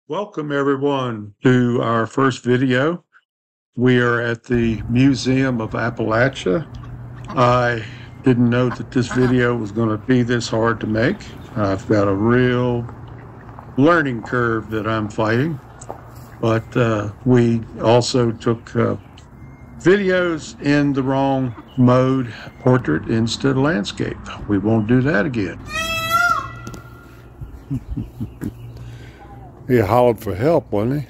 Welcome everyone to our first video. We are at the Museum of Appalachia. I didn't know that this video was going to be this hard to make. I've got a real learning curve that I'm fighting, but we also took videos in the wrong mode, portrait instead of landscape. We won't do that again. He hollered for help, wasn't he?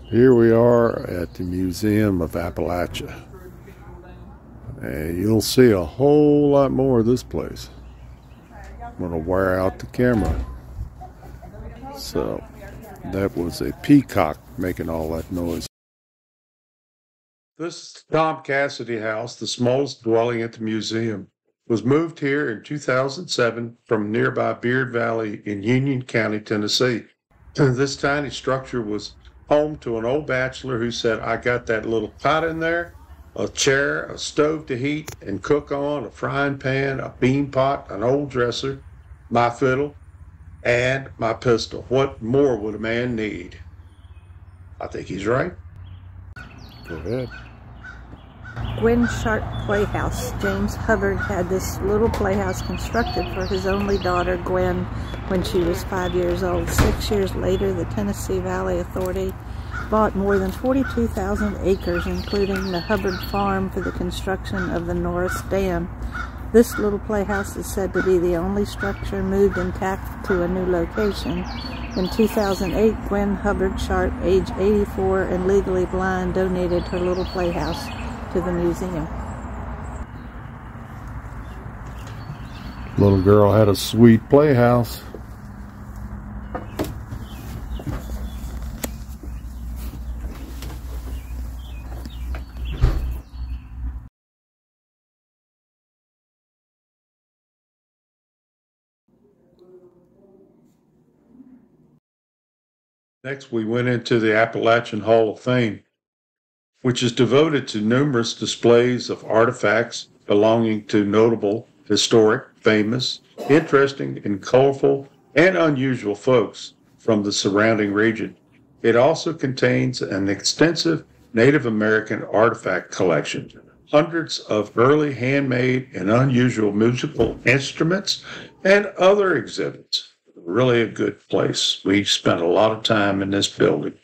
Here we are at the Museum of Appalachia. And you'll see a whole lot more of this place. I'm going to wear out the camera. So that was a peacock making all that noise. This is the Tom Cassidy house, the smallest dwelling at the museum. Was moved here in 2007 from nearby Beard Valley in Union County, Tennessee. This tiny structure was home to an old bachelor who said, I got that little pot in there, a chair, a stove to heat and cook on, a frying pan, a bean pot, an old dresser, my fiddle, and my pistol. What more would a man need? I think he's right. Go ahead. Gwen Sharp Playhouse. James Hubbard had this little playhouse constructed for his only daughter, Gwen, when she was 5 years old. 6 years later, the Tennessee Valley Authority bought more than 42,000 acres, including the Hubbard Farm, for the construction of the Norris Dam. This little playhouse is said to be the only structure moved intact to a new location. In 2008, Gwen Hubbard Sharp, age 84 and legally blind, donated her little playhouse to the museum. Little girl had a sweet playhouse. Next, we went into the Appalachian Hall of Fame, which is devoted to numerous displays of artifacts belonging to notable, historic, famous, interesting, and colorful, and unusual folks from the surrounding region. It also contains an extensive Native American artifact collection, hundreds of early handmade and unusual musical instruments, and other exhibits. Really a good place. We spent a lot of time in this building.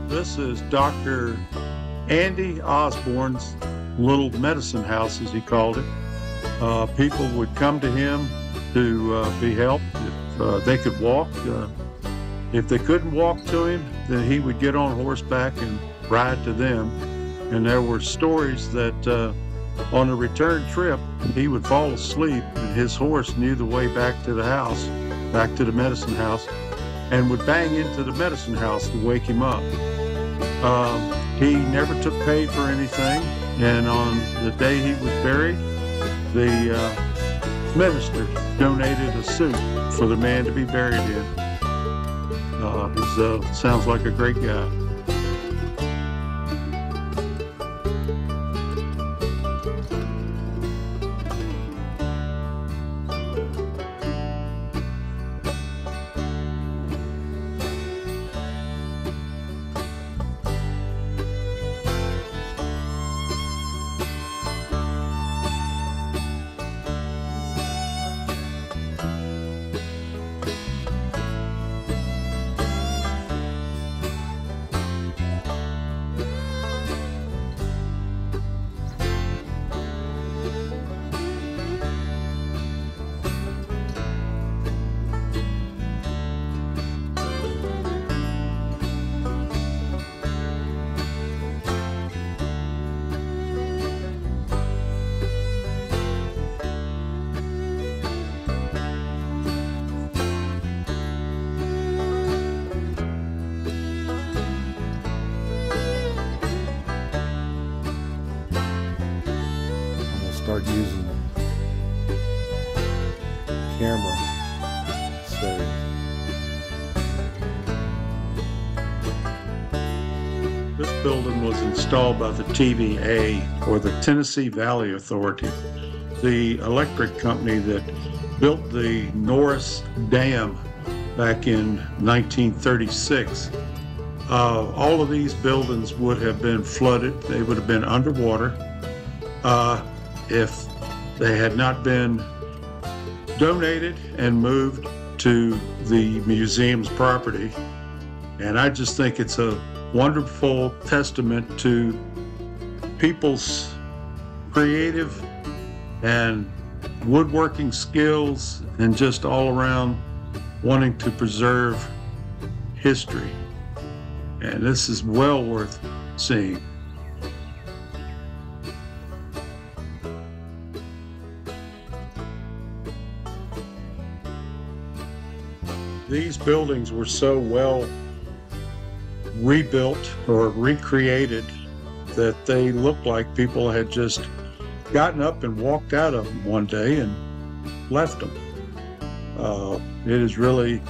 This is Dr. Andy Osborne's little medicine house, as he called it. People would come to him to be helped if they could walk. If they couldn't walk to him, then he would get on horseback and ride to them. And there were stories that on a return trip, he would fall asleep and his horse knew the way back to the house, back to the medicine house, and would bang into the medicine house to wake him up. He never took pay for anything, and on the day he was buried, the minister donated a suit for the man to be buried in. He sounds like a great guy. building was installed by the TVA, or the Tennessee Valley Authority, the electric company that built the Norris Dam back in 1936. All of these buildings would have been flooded. They would have been underwater if they had not been donated and moved to the museum's property. And I just think it's a wonderful testament to people's creative and woodworking skills and just all around wanting to preserve history. And this is well worth seeing. These buildings were so well rebuilt or recreated that they looked like people had just gotten up and walked out of them one day and left them. It is really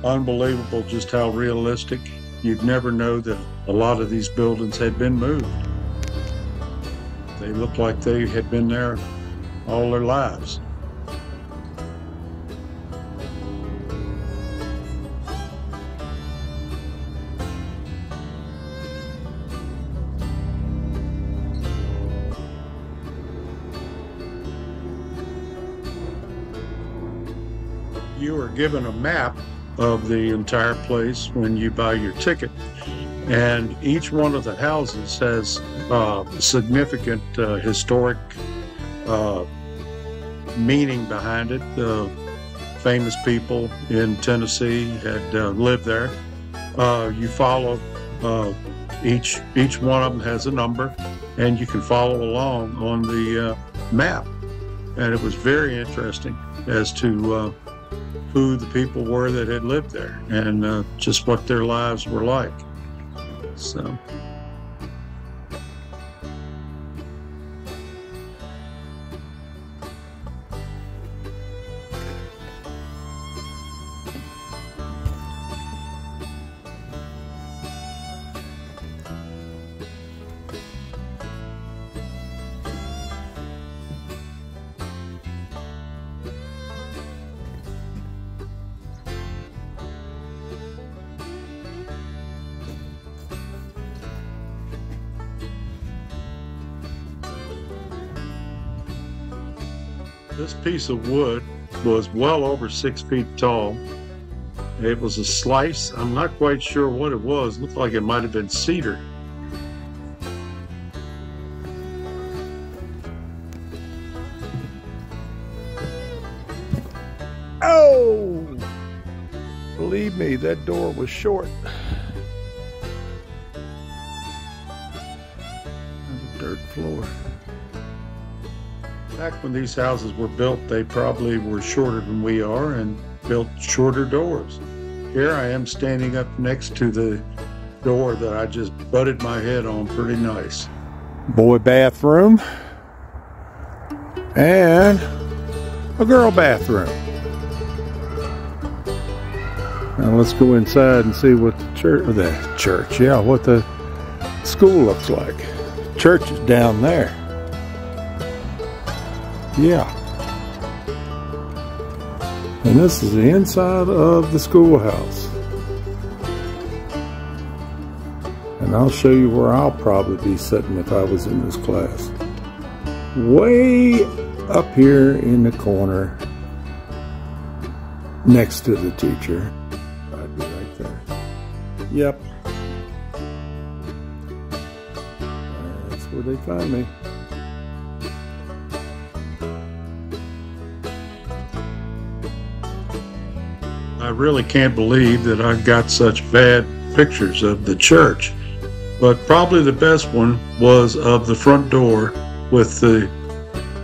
unbelievable just how realistic. You'd never know that a lot of these buildings had been moved. They looked like they had been there all their lives. You are given a map of the entire place when you buy your ticket, and each one of the houses has significant historic meaning behind it. Famous people in Tennessee had lived there. You follow each one of them has a number, and you can follow along on the map. And it was very interesting as to who the people were that had lived there and just what their lives were like. So. This piece of wood was well over 6 feet tall. It was a slice. I'm not quite sure what it was. It looked like it might have been cedar. Oh! Believe me, that door was short. There's a dirt floor. Back when these houses were built, they probably were shorter than we are and built shorter doors. Here I am standing up next to the door that I just butted my head on pretty nice. Boy bathroom and a girl bathroom. Now let's go inside and see what what the school looks like. Church is down there. Yeah. And this is the inside of the schoolhouse. And I'll show you where I'll probably be sitting if I was in this class. Way up here in the corner next to the teacher. I'd be right there. Yep. That's where they find me. I really can't believe that I've got such bad pictures of the church, but probably the best one was of the front door with the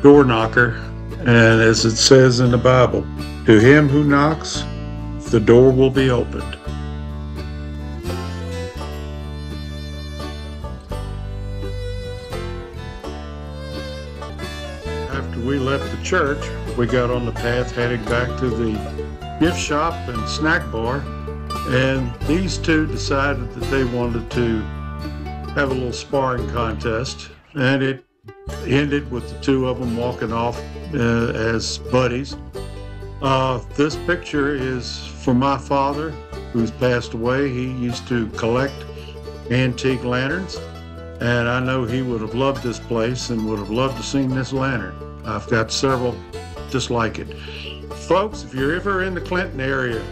door knocker, and as it says in the Bible, to him who knocks, the door will be opened. After we left the church, we got on the path heading back to the gift shop and snack bar, and these two decided that they wanted to have a little sparring contest, and it ended with the two of them walking off as buddies. This picture is for my father, who's passed away. He used to collect antique lanterns, and I know he would have loved this place and would have loved to see this lantern. I've got several just like it. Folks, if you're ever in the Clinton area,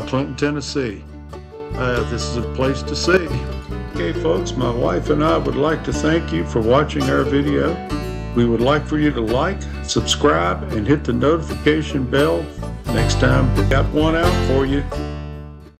Clinton, Tennessee, this is a place to see. Okay, folks, my wife and I would like to thank you for watching our video. We would like for you to like, subscribe, and hit the notification bell. Next time we got one out for you.